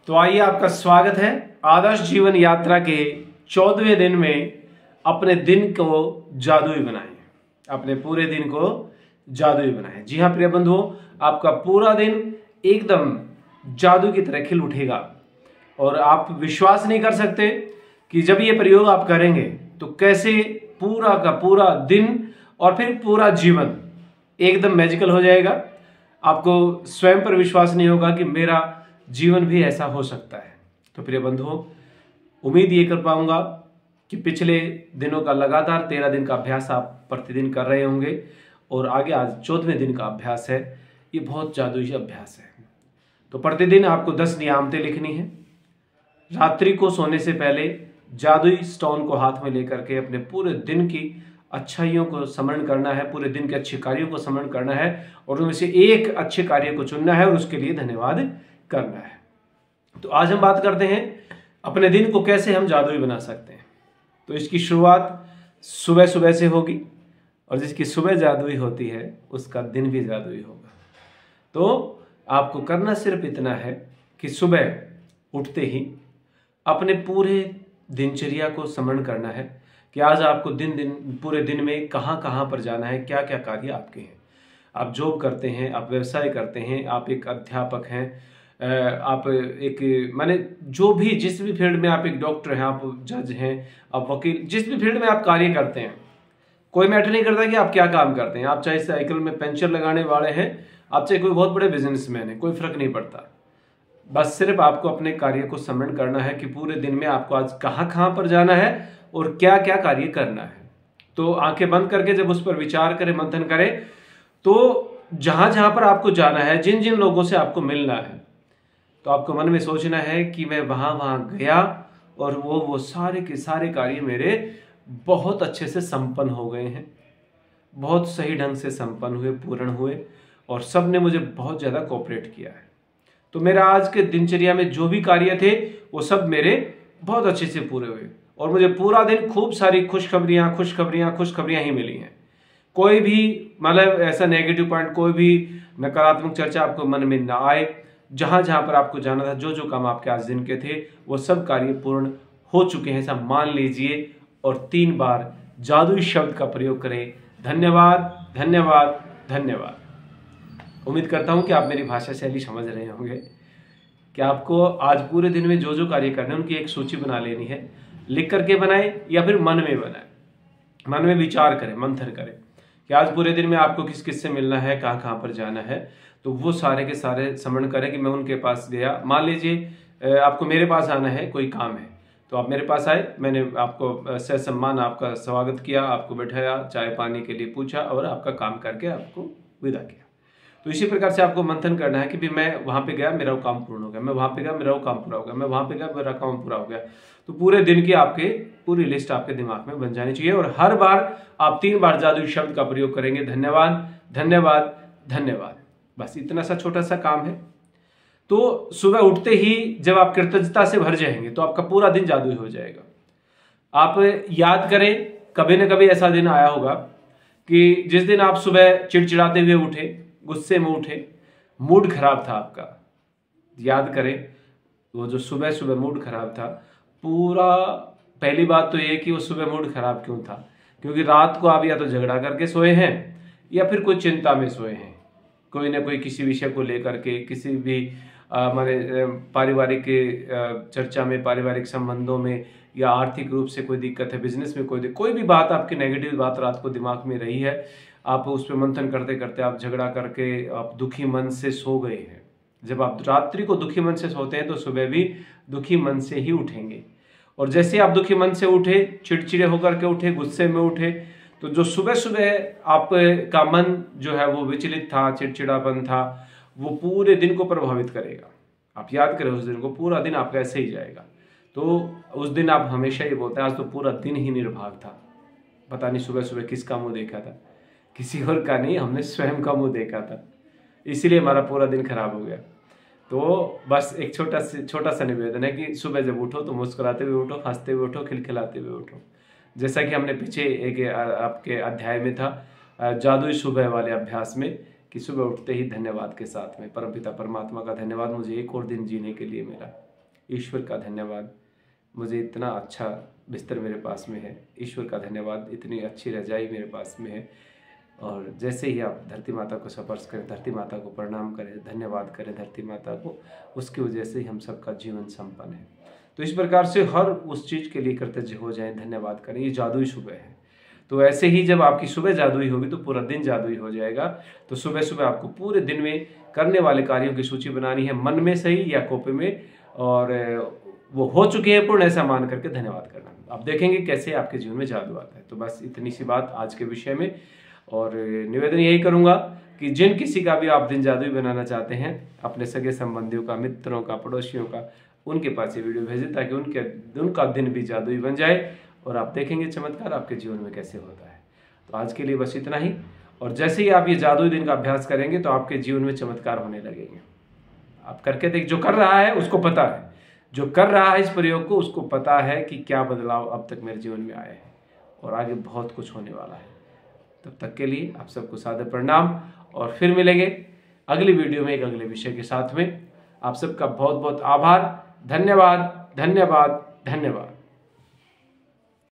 तो आइए, आपका स्वागत है आदर्श जीवन यात्रा के 14वें दिन में। अपने दिन को जादुई बनाएं, अपने पूरे दिन को जादुई बनाएं। जी हाँ प्रिय बंधुओं, आपका पूरा दिन एकदम जादू की तरह खिल उठेगा और आप विश्वास नहीं कर सकते कि जब ये प्रयोग आप करेंगे तो कैसे पूरा का पूरा दिन और फिर पूरा जीवन एकदम मैजिकल हो जाएगा। आपको स्वयं पर विश्वास नहीं होगा कि मेरा जीवन भी ऐसा हो सकता है। तो प्रिय बंधुओं, उम्मीद ये कर पाऊंगा कि पिछले दिनों का लगातार 13 दिन का अभ्यास आप प्रतिदिन कर रहे होंगे और आगे आज 14वें दिन का अभ्यास है। ये बहुत जादुई अभ्यास है। तो प्रतिदिन आपको 10 नियामतें लिखनी है। रात्रि को सोने से पहले जादुई स्टोन को हाथ में लेकर के अपने पूरे दिन की अच्छाइयों को स्मरण करना है, पूरे दिन के अच्छे कार्यों को स्मरण करना है और उनमें से एक अच्छे कार्य को चुनना है और उसके लिए धन्यवाद करना है। तो आज हम बात करते हैं अपने दिन को कैसे हम जादुई बना सकते हैं। तो इसकी शुरुआत सुबह सुबह से होगी और जिसकी सुबह जादुई होती है उसका दिन भी जादुई होगा। तो आपको करना सिर्फ इतना है कि सुबह उठते ही अपने पूरे दिनचर्या को स्मरण करना है कि आज आपको पूरे दिन में कहाँ कहाँ पर जाना है, क्या क्या कार्य आपके हैं। आप जॉब करते हैं, आप व्यवसाय करते हैं, आप एक अध्यापक हैं, आप एक माने जो भी जिस भी फील्ड में आप एक डॉक्टर हैं, आप जज हैं, आप वकील, जिस भी फील्ड में आप कार्य करते हैं, कोई मैटर नहीं करता कि आप क्या काम करते हैं। आप चाहे साइकिल में पंचर लगाने वाले हैं, आप चाहे कोई बहुत बड़े बिजनेसमैन है, कोई फर्क नहीं पड़ता। बस सिर्फ आपको अपने कार्य को स्मरण करना है कि पूरे दिन में आपको आज कहाँ कहाँ पर जाना है और क्या क्या कार्य करना है। तो आंखें बंद करके जब उस पर विचार करें, मंथन करें, तो जहां जहां पर आपको जाना है, जिन जिन लोगों से आपको मिलना है, तो आपको मन में सोचना है कि मैं वहां वहां गया और वो सारे के सारे कार्य मेरे बहुत अच्छे से संपन्न हो गए हैं, बहुत सही ढंग से संपन्न हुए, पूर्ण हुए और सब ने मुझे बहुत ज़्यादा कोऑपरेट किया है। तो मेरा आज के दिनचर्या में जो भी कार्य थे वो सब मेरे बहुत अच्छे से पूरे हुए और मुझे पूरा दिन खूब सारी खुशखबरियां ही मिली हैं। कोई भी मतलब ऐसा नेगेटिव पॉइंट, कोई भी नकारात्मक चर्चा आपको मन में ना आए। जहां जहां पर आपको जाना था, जो जो काम आपके आज दिन के थे, वो सब कार्य पूर्ण हो चुके हैं, ऐसा मान लीजिए और 3 बार जादुई शब्द का प्रयोग करें, धन्यवाद धन्यवाद धन्यवाद। उम्मीद करता हूं कि आप मेरी भाषा शैली समझ रहे होंगे कि आपको आज पूरे दिन में जो जो कार्य करने हैं उनकी एक सूची बना लेनी है। लिख करके बनाएं या फिर मन में बनाएं, मन में विचार करें, मंथन करें कि आज पूरे दिन में आपको किस किस से मिलना है, कहाँ कहाँ पर जाना है। तो वो सारे के सारे स्मरण करें कि मैं उनके पास गया। मान लीजिए आपको मेरे पास आना है, कोई काम है, तो आप मेरे पास आए, मैंने आपको ससम्मान आपका स्वागत किया, आपको बैठाया, चाय पानी के लिए पूछा और आपका काम करके आपको विदा किया। तो इसी प्रकार से आपको मंथन करना है कि भी मैं वहां पे गया, मेरा वो काम पूर्ण हो गया, मैं वहां पे गया, मेरा वो काम पूरा हो गया, मैं वहां पे गया, मेरा काम पूरा हो गया। तो पूरे दिन की आपके पूरी लिस्ट आपके दिमाग में बन जानी चाहिए और हर बार आप 3 बार जादुई शब्द का प्रयोग करेंगे, धन्यवाद धन्यवाद धन्यवाद। बस इतना सा छोटा सा काम है। तो सुबह उठते ही जब आप कृतज्ञता से भर जाएंगे तो आपका पूरा दिन जादुई हो जाएगा। आप याद करें, कभी ना कभी ऐसा दिन आया होगा कि जिस दिन आप सुबह चिड़चिड़ाते हुए उठे, गुस्से में उठे, मूड खराब था आपका। याद करें वो जो सुबह सुबह मूड खराब था, पूरा पहली बात तो ये कि वो सुबह मूड खराब क्यों था, क्योंकि रात को आप या तो झगड़ा करके सोए हैं या फिर कोई चिंता में सोए हैं, कोई ना कोई किसी विषय को लेकर के, किसी भी हमारे पारिवारिक चर्चा में, पारिवारिक संबंधों में या आर्थिक रूप से कोई दिक्कत है, बिजनेस में कोई भी बात आपकी नेगेटिव बात रात को दिमाग में रही है, आप उस पर मंथन करते करते आप झगड़ा करके आप दुखी मन से सो गए हैं। जब आप रात्रि को दुखी मन से सोते हैं तो सुबह भी दुखी मन से ही उठेंगे और जैसे आप दुखी मन से उठे, चिड़चिड़े होकर के उठे, गुस्से में उठे, तो जो सुबह सुबह आपका मन जो है वो विचलित था, चिड़चिड़ापन था, वो पूरे दिन को प्रभावित करेगा। आप याद करें उस दिन को, पूरा दिन आपका ऐसे ही जाएगा। तो उस दिन आप हमेशा ये बोलते हैं आज तो पूरा दिन ही निर्भाग था, पता नहीं सुबह सुबह किसका मुंह देखा था, किसी और का नहीं, हमने स्वयं का मुंह देखा था, इसीलिए हमारा पूरा दिन खराब हो गया। तो बस एक छोटा सा निवेदन है कि सुबह जब उठो तो मुस्कुराते हुए उठो, हंसते हुए उठो, खिलखिलाते हुए उठो। जैसा कि हमने पीछे एक आपके अध्याय में था जादुई सुबह वाले अभ्यास में कि सुबह उठते ही धन्यवाद के साथ में परमपिता परमात्मा का धन्यवाद, मुझे एक और दिन जीने के लिए मिला। ईश्वर का धन्यवाद, मुझे इतना अच्छा बिस्तर मेरे पास में है। ईश्वर का धन्यवाद, इतनी अच्छी रजाई मेरे पास में है। और जैसे ही आप धरती माता को स्पर्श करें, धरती माता को प्रणाम करें, धन्यवाद करें धरती माता को, उसकी वजह से ही हम सबका जीवन संपन्न है। तो इस प्रकार से हर उस चीज़ के लिए कृतज्ञ हो जाएं, धन्यवाद करें। ये जादुई सुबह है। तो ऐसे ही जब आपकी सुबह जादुई होगी तो पूरा दिन जादुई हो जाएगा। तो सुबह सुबह आपको पूरे दिन में करने वाले कार्यों की सूची बनानी है, मन में सही या कॉपी में, और वो हो चुके हैं पूर्ण ऐसा मान करके धन्यवाद करना। आप देखेंगे कैसे आपके जीवन में जादू आता है। तो बस इतनी सी बात आज के विषय में। और निवेदन यही करूंगा कि जिन किसी का भी आप दिन जादुई बनाना चाहते हैं, अपने सगे संबंधियों का, मित्रों का, पड़ोसियों का, उनके पास ये वीडियो भेजें ताकि उनका दिन भी जादुई बन जाए और आप देखेंगे चमत्कार आपके जीवन में कैसे होता है। तो आज के लिए बस इतना ही। और जैसे ही आप ये जादुई दिन का अभ्यास करेंगे तो आपके जीवन में चमत्कार होने लगेंगे। आप करके देख, जो कर रहा है उसको पता है, जो कर रहा है इस प्रयोग को उसको पता है कि क्या बदलाव अब तक मेरे जीवन में आए हैं और आगे बहुत कुछ होने वाला है। तब तक के लिए आप सबको सादर प्रणाम और फिर मिलेंगे अगली वीडियो में एक अगले विषय के साथ में। आप सबका बहुत बहुत आभार, धन्यवाद, धन्यवाद, धन्यवाद।